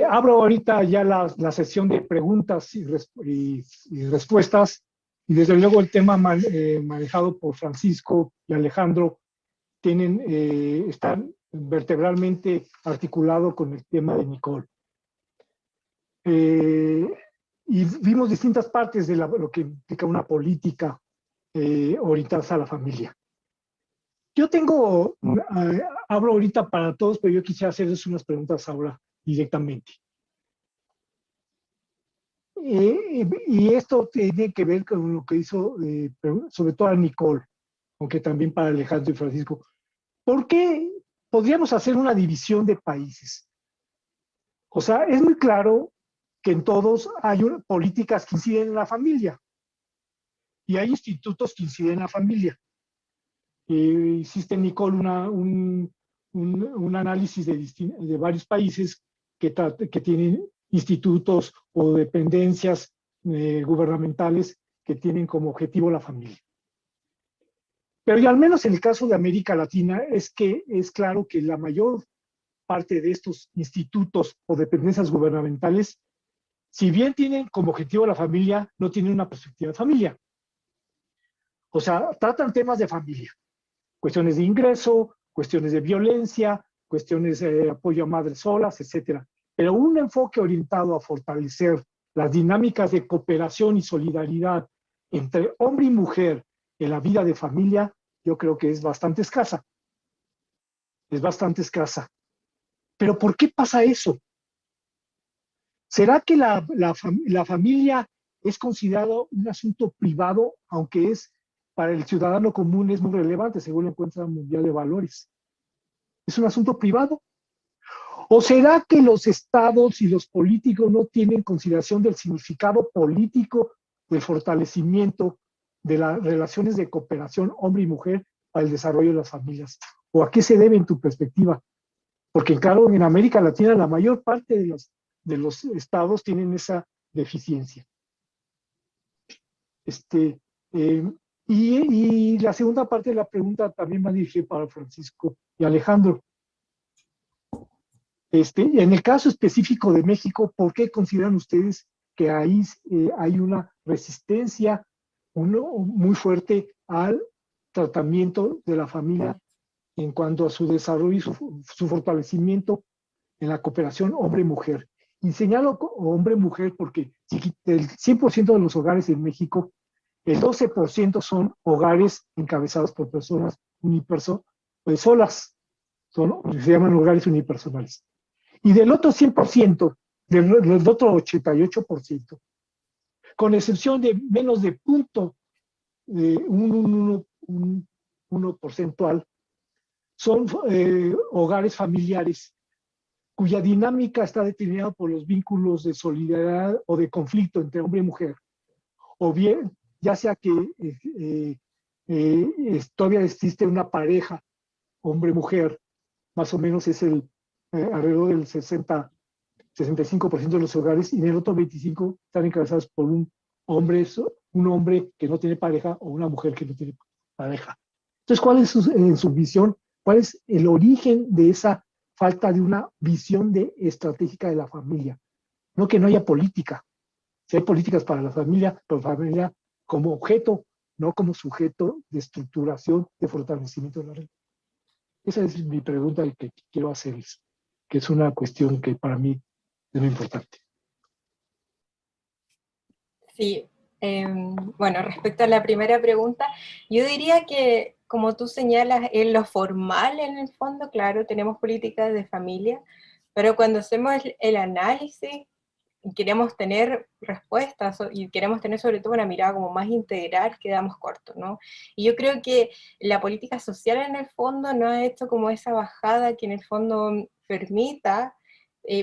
Abro ahorita ya la sesión de preguntas y respuestas, y desde luego el tema manejado por Francisco y Alejandro están vertebralmente articulado con el tema de Nicole. Y vimos distintas partes de lo que implica una política orientada a la familia. Yo hablo ahorita para todos, pero yo quisiera hacerles unas preguntas ahora directamente. Y esto tiene que ver con lo que hizo, sobre todo a Nicole, aunque también para Alejandro y Francisco. ¿Por qué podríamos hacer una división de países? O sea, es muy claro que en todos hay políticas que inciden en la familia y hay institutos que inciden en la familia. Hiciste, Nicole, un análisis de varios países que tienen institutos o dependencias gubernamentales que tienen como objetivo la familia. Pero y al menos en el caso de América Latina es claro que la mayor parte de estos institutos o dependencias gubernamentales, si bien tienen como objetivo la familia, no tienen una perspectiva de familia. O sea, tratan temas de familia, cuestiones de ingreso, cuestiones de violencia, cuestiones de apoyo a madres solas, etcétera. Pero un enfoque orientado a fortalecer las dinámicas de cooperación y solidaridad entre hombre y mujer en la vida de familia, yo creo que es bastante escasa. Es bastante escasa. Pero ¿por qué pasa eso? ¿Será que la familia es considerado un asunto privado, aunque para el ciudadano común es muy relevante según la Encuesta Mundial de Valores? ¿Es un asunto privado? ¿O será que los estados y los políticos no tienen consideración del significado político del fortalecimiento de las relaciones de cooperación hombre y mujer para el desarrollo de las familias? ¿O a qué se debe en tu perspectiva? Porque claro, en América Latina la mayor parte de los estados tienen esa deficiencia. Y la segunda parte de la pregunta también va dirigida para Francisco y Alejandro. En el caso específico de México, ¿por qué consideran ustedes que ahí hay una resistencia muy fuerte al tratamiento de la familia en cuanto a su desarrollo y su fortalecimiento en la cooperación hombre-mujer? Y señalo hombre-mujer porque del 100% de los hogares en México, el 12% son hogares encabezados por personas solas, se llaman hogares unipersonales. Y del otro 100%, del otro 88%, con excepción de menos de un 1 porcentual, son hogares familiares cuya dinámica está determinada por los vínculos de solidaridad o de conflicto entre hombre y mujer, o bien, ya sea que todavía existe una pareja hombre-mujer, más o menos es alrededor del 65% de los hogares, y en el otro 25% están encabezados por un hombre que no tiene pareja o una mujer que no tiene pareja. Entonces, ¿cuál es en su visión? ¿Cuál es el origen de esa falta de una visión estratégica de la familia? No que no haya política. Si hay políticas para la familia, pero familia como objeto, no como sujeto de estructuración, de fortalecimiento de la red. Esa es mi pregunta que quiero hacerles, que es una cuestión que para mí es muy importante. Sí, bueno, respecto a la primera pregunta, yo diría que, como tú señalas, en lo formal, en el fondo, claro, tenemos políticas de familia, pero cuando hacemos el análisis, queremos tener respuestas y queremos tener sobre todo una mirada como más integral, quedamos cortos, ¿no? Y yo creo que la política social en el fondo no ha hecho como esa bajada que en el fondo permita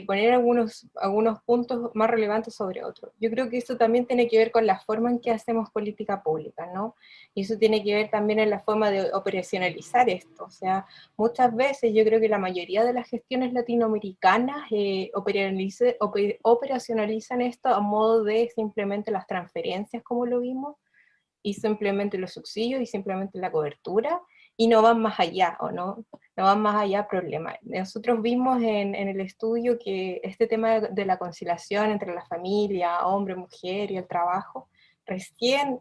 poner algunos puntos más relevantes sobre otros. Yo creo que eso también tiene que ver con la forma en que hacemos política pública, ¿no? Y eso tiene que ver también en la forma de operacionalizar esto. O sea, muchas veces yo creo que la mayoría de las gestiones latinoamericanas operacionalizan esto a modo de simplemente las transferencias, como lo vimos, y simplemente los subsidios y simplemente la cobertura, y no van más allá, ¿o no? no van más allá problema. Nosotros vimos en el estudio que este tema de la conciliación entre la familia, hombre, mujer y el trabajo, recién,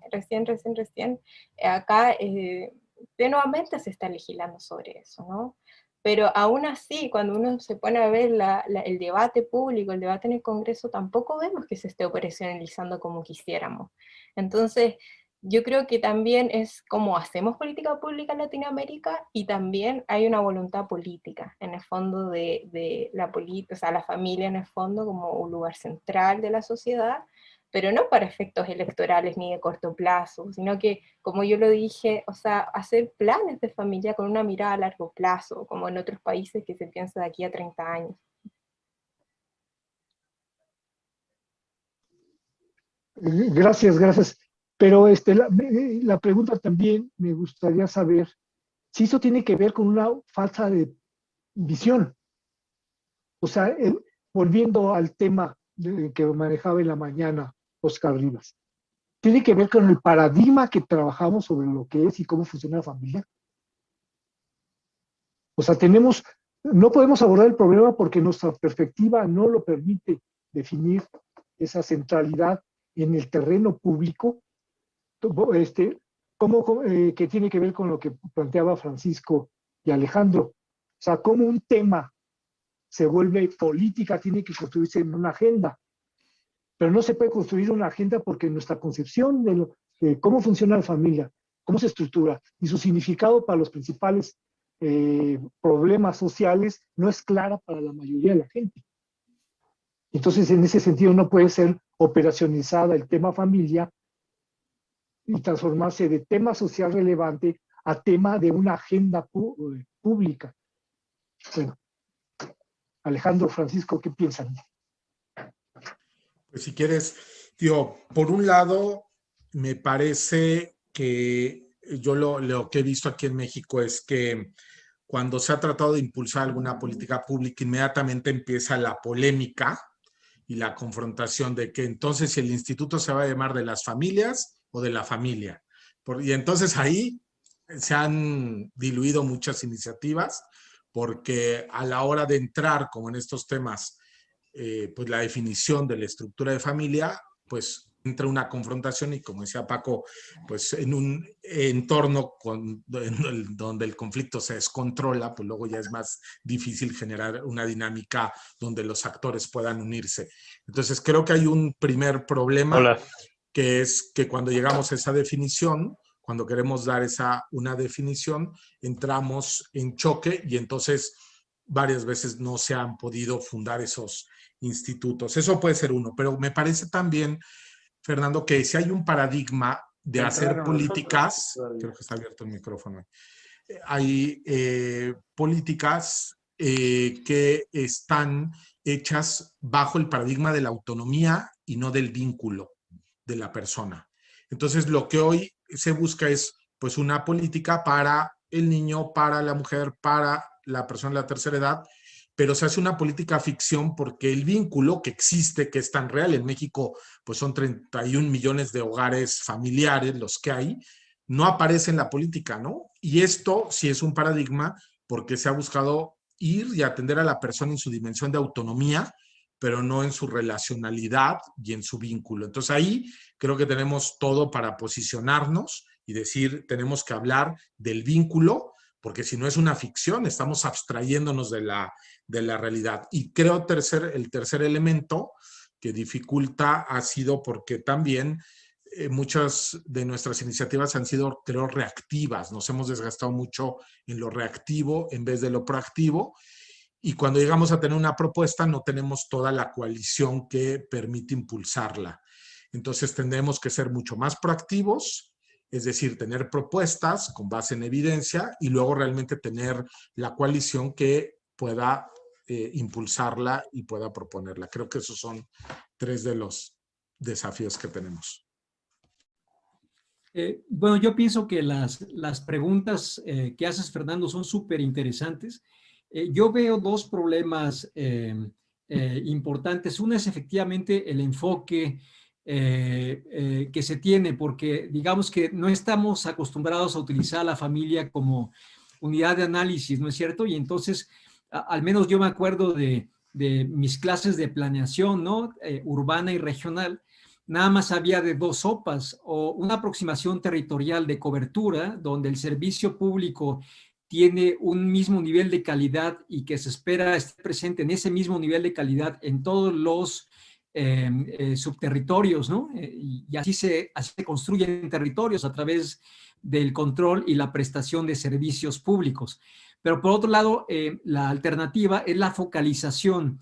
acá de nuevamente se está legislando sobre eso, ¿no? Pero aún así, cuando uno se pone a ver el debate público, el debate en el Congreso, tampoco vemos que se esté operacionalizando como quisiéramos. Entonces, yo creo que también es como hacemos política pública en Latinoamérica y también hay una voluntad política, en el fondo de la política, o sea, la familia en el fondo como un lugar central de la sociedad, pero no para efectos electorales ni de corto plazo, sino que, como yo lo dije, o sea, hacer planes de familia con una mirada a largo plazo, como en otros países que se piensa de aquí a 30 años. Gracias, gracias. Pero la pregunta también me gustaría saber si eso tiene que ver con una falta de visión. O sea, volviendo al tema que manejaba en la mañana Oscar Rivas, tiene que ver con el paradigma que trabajamos sobre lo que es y cómo funciona la familia. O sea, no podemos abordar el problema porque nuestra perspectiva no lo permite definir esa centralidad en el terreno público, que tiene que ver con lo que planteaba Francisco y Alejandro. O sea, cómo un tema se vuelve política, tiene que construirse en una agenda. Pero no se puede construir una agenda porque nuestra concepción de cómo funciona la familia, cómo se estructura y su significado para los principales problemas sociales no es clara para la mayoría de la gente. Entonces, en ese sentido, no puede ser operacionalizada el tema familia y transformarse de tema social relevante a tema de una agenda pública. Bueno, Alejandro, Francisco, ¿qué piensan? Pues si quieres, tío, por un lado, me parece que yo lo que he visto aquí en México es que cuando se ha tratado de impulsar alguna política pública, inmediatamente empieza la polémica y la confrontación de que entonces si el instituto se va a llamar de las familias o de la familia. Y entonces ahí se han diluido muchas iniciativas porque a la hora de entrar, como en estos temas, pues la definición de la estructura de familia, pues entra una confrontación y como decía Paco, pues en un entorno donde el conflicto se descontrola, pues luego ya es más difícil generar una dinámica donde los actores puedan unirse. Entonces creo que hay un primer problema. Hola. Que es que cuando llegamos a esa definición, cuando queremos dar una definición, entramos en choque y entonces varias veces no se han podido fundar esos institutos. Eso puede ser uno, pero me parece también, Fernando, que si hay un paradigma de hacer políticas, creo que está abierto el micrófono, hay políticas que están hechas bajo el paradigma de la autonomía y no del vínculo de la persona. Entonces, lo que hoy se busca es pues una política para el niño, para la mujer, para la persona de la tercera edad, pero se hace una política ficción porque el vínculo que existe, que es tan real en México, pues son 31 millones de hogares familiares los que hay, no aparece en la política, ¿no? Y esto sí es un paradigma porque se ha buscado ir y atender a la persona en su dimensión de autonomía, pero no en su relacionalidad y en su vínculo. Entonces ahí creo que tenemos todo para posicionarnos y decir, tenemos que hablar del vínculo, porque si no es una ficción, estamos abstrayéndonos de la realidad. Y creo el tercer elemento que dificulta ha sido porque también muchas de nuestras iniciativas han sido, creo, reactivas. Nos hemos desgastado mucho en lo reactivo en vez de lo proactivo. Y cuando llegamos a tener una propuesta, no tenemos toda la coalición que permite impulsarla. Entonces tendremos que ser mucho más proactivos, es decir, tener propuestas con base en evidencia y luego realmente tener la coalición que pueda impulsarla y pueda proponerla. Creo que esos son tres de los desafíos que tenemos. Bueno, yo pienso que las preguntas que haces, Fernando, son súper interesantes. Yo veo dos problemas importantes. Uno es efectivamente el enfoque que se tiene, porque digamos que no estamos acostumbrados a utilizar a la familia como unidad de análisis, ¿no es cierto? Y entonces, al menos yo me acuerdo de mis clases de planeación, ¿no? Urbana y regional, nada más había de dos sopas, o una aproximación territorial de cobertura, donde el servicio público tiene un mismo nivel de calidad y que se espera estar presente en ese mismo nivel de calidad en todos los subterritorios, ¿no? Y así se construyen territorios a través del control y la prestación de servicios públicos. Pero por otro lado, la alternativa es la focalización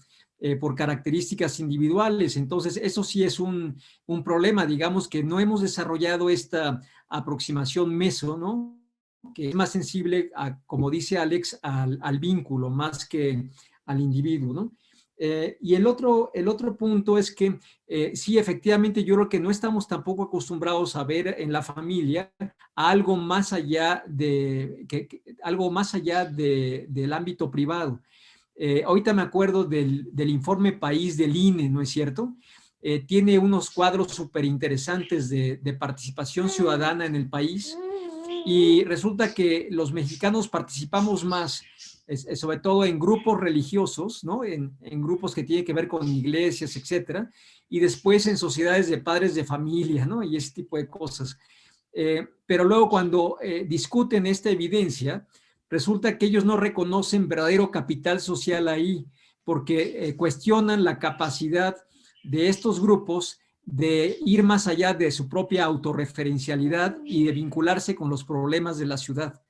por características individuales. Entonces, eso sí es un problema, digamos que no hemos desarrollado esta aproximación meso, ¿no? Que es más sensible, como dice Alex, al vínculo más que al individuo, ¿no? Y el otro punto es que sí, efectivamente, yo creo que no estamos tampoco acostumbrados a ver en la familia algo más allá algo más allá del ámbito privado. Ahorita me acuerdo del informe País del INE, ¿no es cierto? Tiene unos cuadros súper interesantes de participación ciudadana en el país, y resulta que los mexicanos participamos más, sobre todo en grupos religiosos, ¿no? En grupos que tienen que ver con iglesias, etcétera, y después en sociedades de padres de familia, ¿no? Y ese tipo de cosas. Pero luego cuando discuten esta evidencia, resulta que ellos no reconocen verdadero capital social ahí, porque cuestionan la capacidad de estos grupos de ir más allá de su propia autorreferencialidad y de vincularse con los problemas de la ciudad,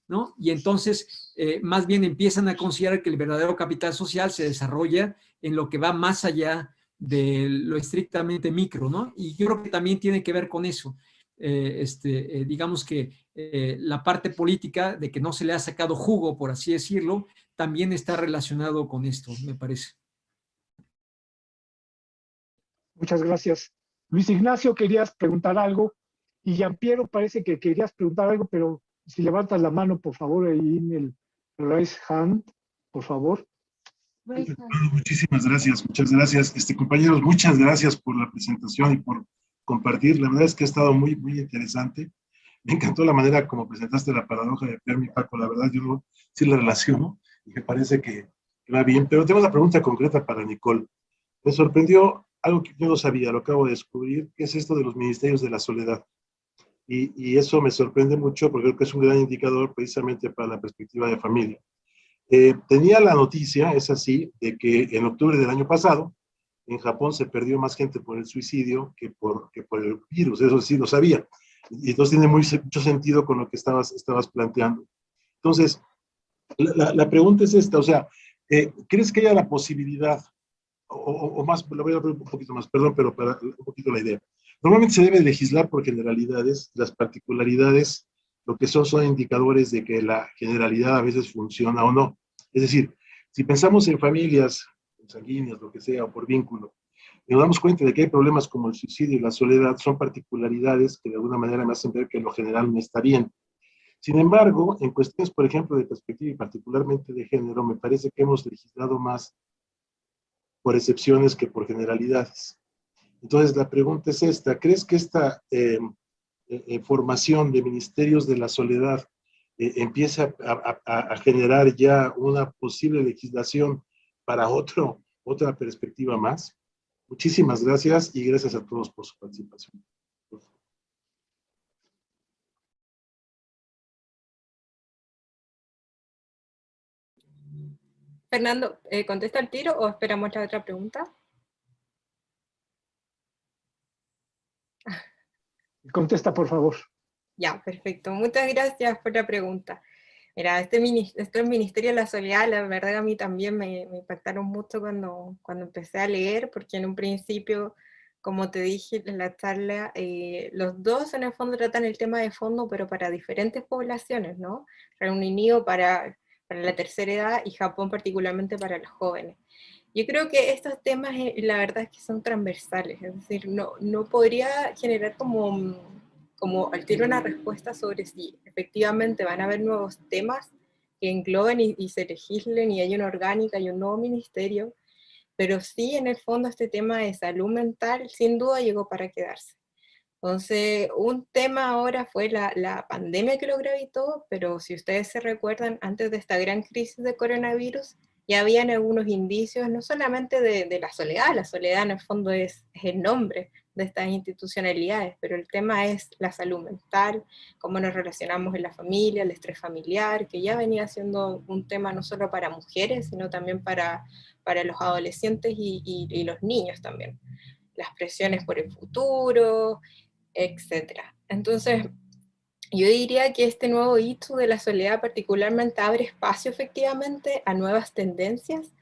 ¿no? Y entonces, más bien empiezan a considerar que el verdadero capital social se desarrolla en lo que va más allá de lo estrictamente micro, ¿no? Y yo creo que también tiene que ver con eso. Digamos que la parte política, de que no se le ha sacado jugo, por así decirlo, también está relacionado con esto, me parece. Muchas gracias. Luis Ignacio, querías preguntar algo y Gianpiero parece que querías preguntar algo, pero si levantas la mano, por favor, ahí en el raise hand, por favor. Muchísimas gracias, muchas gracias. Compañeros, muchas gracias por la presentación y por compartir. La verdad es que ha estado muy, muy interesante. Me encantó la manera como presentaste la paradoja de Fermi, Paco. La verdad, yo sí la relaciono y me parece que va bien. Pero tengo una pregunta concreta para Nicole. Me sorprendió algo que yo no sabía, lo acabo de descubrir, que es esto de los ministerios de la soledad. Y eso me sorprende mucho porque creo que es un gran indicador precisamente para la perspectiva de familia. Tenía la noticia, es así, de que en octubre del año pasado, en Japón se perdió más gente por el suicidio que por el virus, eso sí lo sabía. Y entonces tiene mucho sentido con lo que estabas planteando. Entonces, la pregunta es esta, o sea, ¿crees que haya la posibilidad, o más, lo voy a abrir un poquito más, perdón, pero para un poquito la idea? Normalmente se debe legislar por generalidades, las particularidades, lo que son indicadores de que la generalidad a veces funciona o no. Es decir, si pensamos en familias sanguíneas, lo que sea, o por vínculo, y nos damos cuenta de que hay problemas como el suicidio y la soledad, son particularidades que de alguna manera me hacen ver que lo general no está bien. Sin embargo, en cuestiones, por ejemplo, de perspectiva y particularmente de género, me parece que hemos legislado más por excepciones que por generalidades. Entonces, la pregunta es esta: ¿crees que esta formación de ministerios de la soledad empieza a generar ya una posible legislación para otra perspectiva más? Muchísimas gracias y gracias a todos por su participación. Fernando, ¿contesta el tiro o esperamos la otra pregunta? Contesta, por favor. Ya, perfecto. Muchas gracias por la pregunta. Mira, este Ministerio de la Soledad, la verdad a mí también me impactaron mucho cuando empecé a leer, porque en un principio, como te dije en la charla, los dos en el fondo tratan el tema de fondo, pero para diferentes poblaciones, ¿no? Reino Unido para la tercera edad y Japón particularmente para los jóvenes. Yo creo que estos temas, la verdad es que son transversales, es decir, no podría generar como al tiro una respuesta sobre si efectivamente van a haber nuevos temas que engloben y se legislen y hay una orgánica y un nuevo ministerio, pero sí en el fondo este tema de salud mental sin duda llegó para quedarse. Entonces, un tema ahora fue la pandemia que lo gravitó, pero si ustedes se recuerdan, antes de esta gran crisis de coronavirus, ya habían algunos indicios, no solamente de la soledad en el fondo es el nombre de estas institucionalidades, pero el tema es la salud mental, cómo nos relacionamos en la familia, el estrés familiar, que ya venía siendo un tema no solo para mujeres, sino también para los adolescentes y los niños también. Las presiones por el futuro, etcétera. Entonces, yo diría que este nuevo hito de la soledad particularmente abre espacio efectivamente a nuevas tendencias,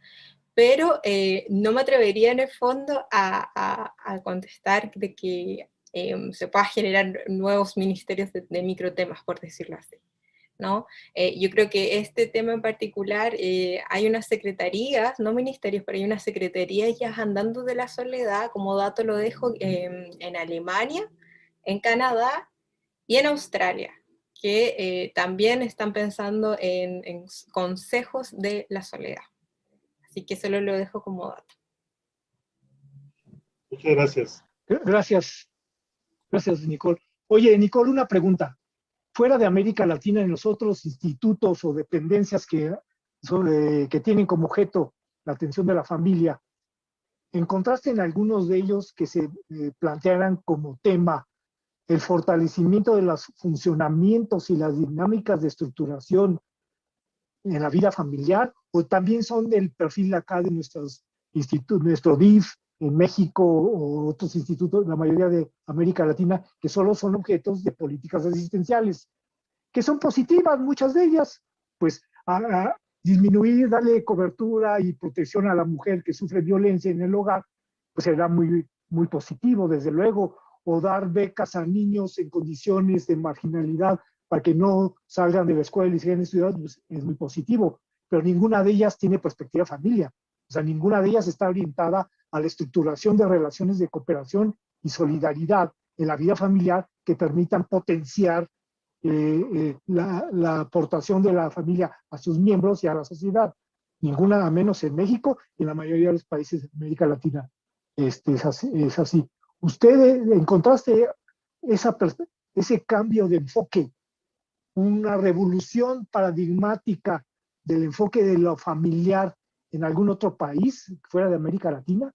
pero no me atrevería en el fondo a contestar de que se pueda generar nuevos ministerios de microtemas, por decirlo así, ¿no? Yo creo que este tema en particular, hay unas secretarías, no ministerios, pero hay unas secretarías ya andando de la soledad, como dato lo dejo, en Alemania, en Canadá y en Australia, que también están pensando en consejos de la soledad. Así que solo lo dejo como dato. Muchas gracias. Gracias, gracias, Nicole. Oye, Nicole, una pregunta. Fuera de América Latina, en los otros institutos o dependencias que tienen como objeto la atención de la familia, ¿encontraste en algunos de ellos que se plantearan como tema el fortalecimiento de los funcionamientos y las dinámicas de estructuración en la vida familiar? ¿O también son del perfil acá de nuestros institutos, nuestro DIF en México o otros institutos, la mayoría de América Latina, que solo son objetos de políticas asistenciales, que son positivas, muchas de ellas, pues a disminuir, darle cobertura y protección a la mujer que sufre violencia en el hogar, pues será muy, muy positivo, desde luego, o dar becas a niños en condiciones de marginalidad para que no salgan de la escuela y sigan estudiando, pues es muy positivo, pero ninguna de ellas tiene perspectiva de familia, o sea, ninguna de ellas está orientada a la estructuración de relaciones de cooperación y solidaridad en la vida familiar que permitan potenciar la aportación de la familia a sus miembros y a la sociedad. Ninguna, a menos en México y en la mayoría de los países de América Latina. Es así. ¿Usted encontraste ese cambio de enfoque, una revolución paradigmática del enfoque de lo familiar en algún otro país fuera de América Latina?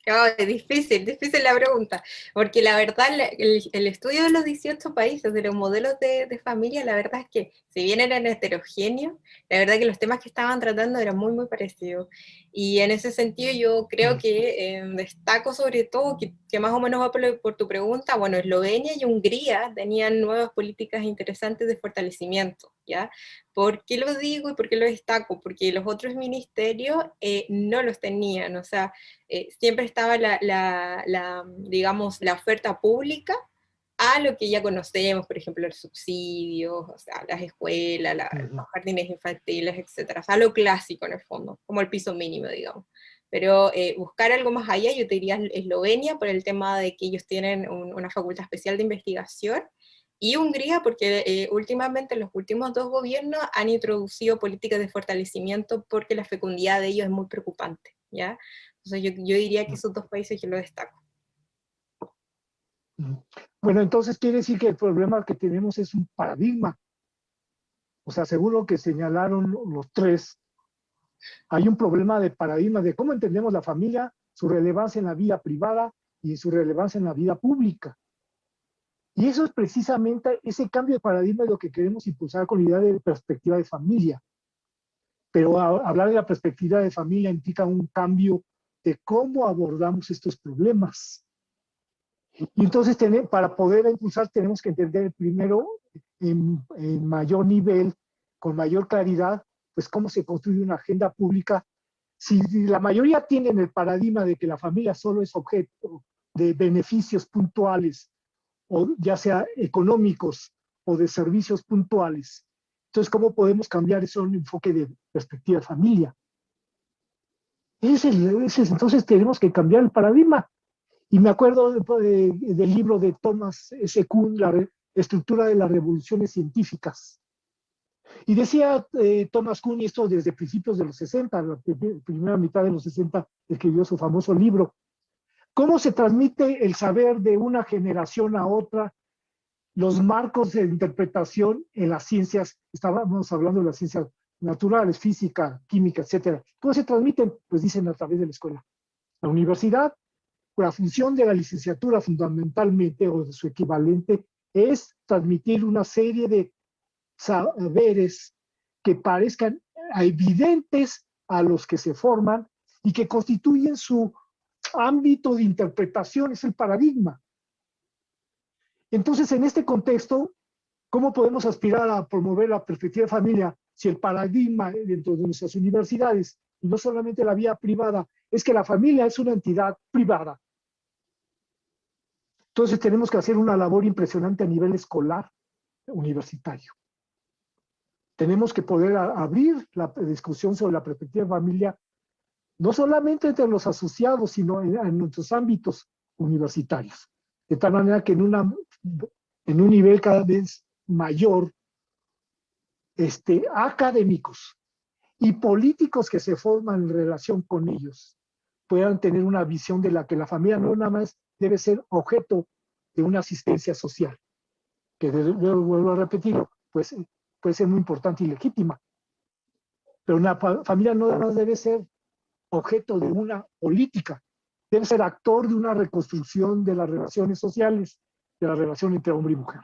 Oh, es difícil la pregunta, porque la verdad el estudio de los 18 países, de los modelos de familia, la verdad es que si bien eran heterogéneos, la verdad que los temas que estaban tratando eran muy, muy parecidos. Y en ese sentido yo creo que destaco sobre todo, que más o menos va por tu pregunta, bueno, Eslovenia y Hungría tenían nuevas políticas interesantes de fortalecimiento, ¿ya? ¿Por qué lo digo y por qué lo destaco? Porque los otros ministerios no los tenían, o sea, siempre estaba digamos, la oferta pública a lo que ya conocemos, por ejemplo, los subsidios, o sea, las escuelas, los jardines infantiles, etcétera, o sea, lo clásico en el fondo, como el piso mínimo, digamos. Pero buscar algo más allá, yo te diría Eslovenia, por el tema de que ellos tienen una facultad especial de investigación, y Hungría, porque últimamente en los últimos 2 gobiernos han introducido políticas de fortalecimiento porque la fecundidad de ellos es muy preocupante, ¿ya? Entonces yo diría que esos 2 países yo los destaco. Bueno, entonces quiere decir que el problema que tenemos es un paradigma. O sea, seguro que señalaron los 3. Hay un problema de paradigma de cómo entendemos la familia, su relevancia en la vida privada y su relevancia en la vida pública. Y eso es precisamente ese cambio de paradigma de lo que queremos impulsar con la idea de perspectiva de familia. Pero hablar de la perspectiva de familia implica un cambio de cómo abordamos estos problemas. Y entonces, para poder impulsar, tenemos que entender primero, en mayor nivel, con mayor claridad, pues cómo se construye una agenda pública. Si la mayoría tienen el paradigma de que la familia solo es objeto de beneficios puntuales, o ya sea económicos o de servicios puntuales, entonces, ¿cómo podemos cambiar eso a un enfoque de perspectiva de familia? Entonces, tenemos que cambiar el paradigma. Y me acuerdo del libro de Thomas S. Kuhn, La estructura de las revoluciones científicas. Y decía Thomas Kuhn, y esto desde principios de los 60, la primera mitad de los 60, escribió su famoso libro. ¿Cómo se transmite el saber de una generación a otra? Los marcos de interpretación en las ciencias, estábamos hablando de las ciencias naturales, física, química, etcétera. ¿Cómo se transmiten? Pues dicen a través de la escuela. La universidad, la función de la licenciatura fundamentalmente, o de su equivalente, es transmitir una serie de saberes que parezcan evidentes a los que se forman y que constituyen su ámbito de interpretación, es el paradigma. Entonces, en este contexto, ¿cómo podemos aspirar a promover la perspectiva de familia si el paradigma dentro de nuestras universidades, y no solamente la vía privada, es que la familia es una entidad privada? Entonces tenemos que hacer una labor impresionante a nivel escolar, universitario. Tenemos que poder abrir la discusión sobre la perspectiva de familia, no solamente entre los asociados, sino en nuestros ámbitos universitarios. De tal manera que en un nivel cada vez mayor, académicos y políticos que se forman en relación con ellos puedan tener una visión de la que la familia no nada más debe ser objeto de una asistencia social, que vuelvo a repetirlo, pues puede ser muy importante y legítima, pero una familia no nada más debe ser objeto de una política, debe ser actor de una reconstrucción de las relaciones sociales, de la relación entre hombre y mujer.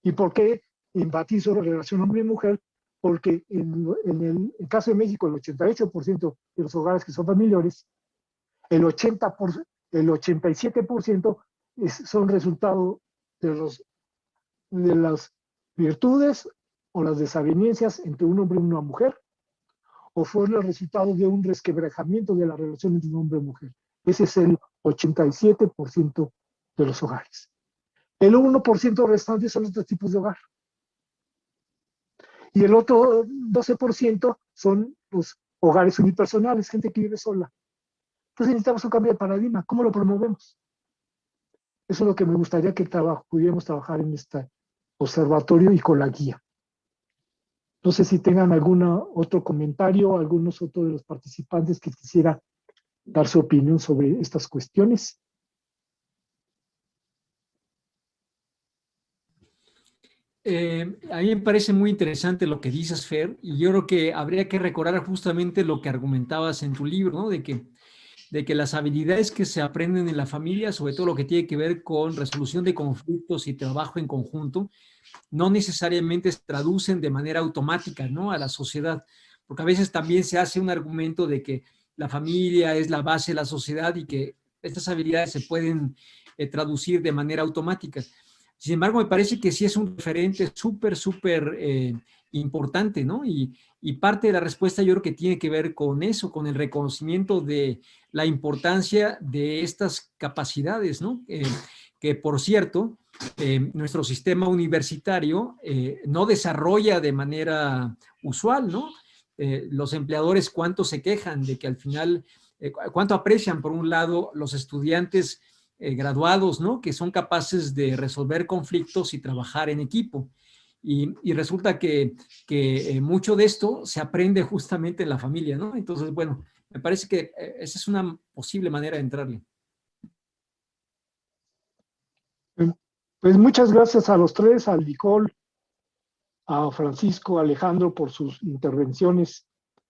¿Y por qué enfatizo la relación hombre y mujer? Porque en el caso de México, el 88% de los hogares que son familiares, el 87% son resultado de las virtudes o las desavenencias entre un hombre y una mujer, o fueron el resultado de un resquebrajamiento de la relación entre un hombre y mujer. Ese es el 87% de los hogares. El 1% restante son otros tipos de hogar. Y el otro 12% son los hogares unipersonales, gente que vive sola. Entonces necesitamos un cambio de paradigma. ¿Cómo lo promovemos? Eso es lo que me gustaría que pudiéramos trabajar en este observatorio y con la guía. No sé si tengan algún otro comentario, algunos otros de los participantes que quisiera dar su opinión sobre estas cuestiones. A mí me parece muy interesante lo que dices, Fer, y yo creo que habría que recordar justamente lo que argumentabas en tu libro, ¿no? De que las habilidades que se aprenden en la familia, sobre todo lo que tiene que ver con resolución de conflictos y trabajo en conjunto, no necesariamente se traducen de manera automática, ¿no? A la sociedad, porque a veces también se hace un argumento de que la familia es la base de la sociedad y que estas habilidades se pueden traducir de manera automática. Sin embargo, me parece que sí es un referente súper importante, ¿no? Y parte de la respuesta yo creo que tiene que ver con eso, con el reconocimiento de la importancia de estas capacidades, ¿no? Que por cierto, nuestro sistema universitario no desarrolla de manera usual, ¿no? Los empleadores cuánto se quejan de que al final, cuánto aprecian por un lado los estudiantes graduados, ¿no? Que son capaces de resolver conflictos y trabajar en equipo. Y resulta que mucho de esto se aprende justamente en la familia, ¿no? Entonces, bueno, me parece que esa es una posible manera de entrarle. Pues muchas gracias a los tres, a Nicole, a Francisco, a Alejandro por sus intervenciones.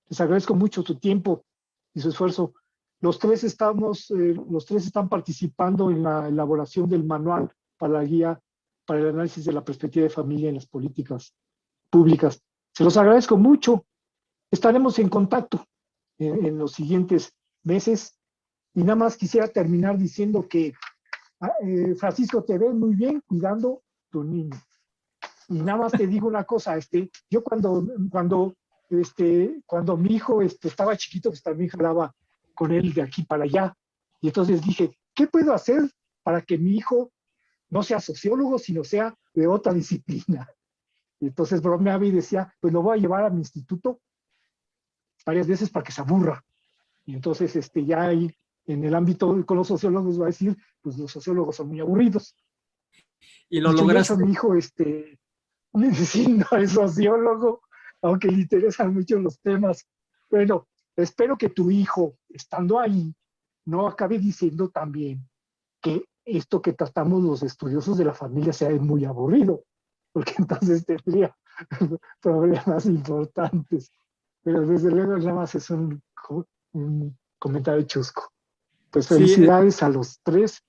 Les agradezco mucho su tiempo y su esfuerzo. Los tres están participando en la elaboración del manual para la guía para el análisis de la perspectiva de familia en las políticas públicas. Se los agradezco mucho. Estaremos en contacto en los siguientes meses. Y nada más quisiera terminar diciendo que Francisco, te ves muy bien cuidando tu niño. Y nada más te digo una cosa, yo cuando mi hijo estaba chiquito, pues también jalaba con él de aquí para allá. Y entonces dije, ¿qué puedo hacer para que mi hijo no sea sociólogo, sino sea de otra disciplina? Y entonces bromeaba y decía, pues lo voy a llevar a mi instituto varias veces para que se aburra. Y entonces ya ahí en el ámbito con los sociólogos va a decir, pues los sociólogos son muy aburridos. Y lo lograste. Mi hijo, sí, no es sociólogo, aunque le interesan mucho los temas. Bueno, espero que tu hijo, estando ahí, no acabe diciendo también que esto que tratamos los estudiosos de la familia sea muy aburrido, porque entonces tendría problemas importantes. Pero desde luego nada más es un comentario chusco. Pues Sí, felicidades a los tres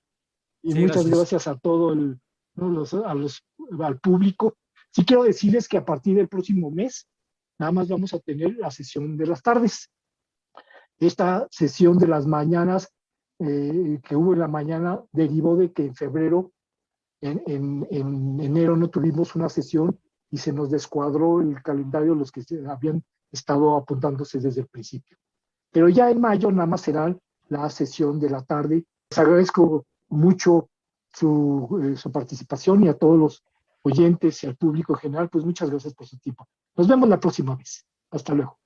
y sí, muchas gracias. gracias a todo ¿no? al público. Sí quiero decirles que a partir del próximo mes nada más vamos a tener la sesión de las tardes. Esta sesión de las mañanas que hubo en la mañana derivó de que en febrero, en enero no tuvimos una sesión y se nos descuadró el calendario los que habían estado apuntándose desde el principio. Pero ya en mayo nada más será la sesión de la tarde. Les agradezco mucho su participación y a todos los oyentes y al público en general, pues muchas gracias por su tiempo. Nos vemos la próxima vez. Hasta luego.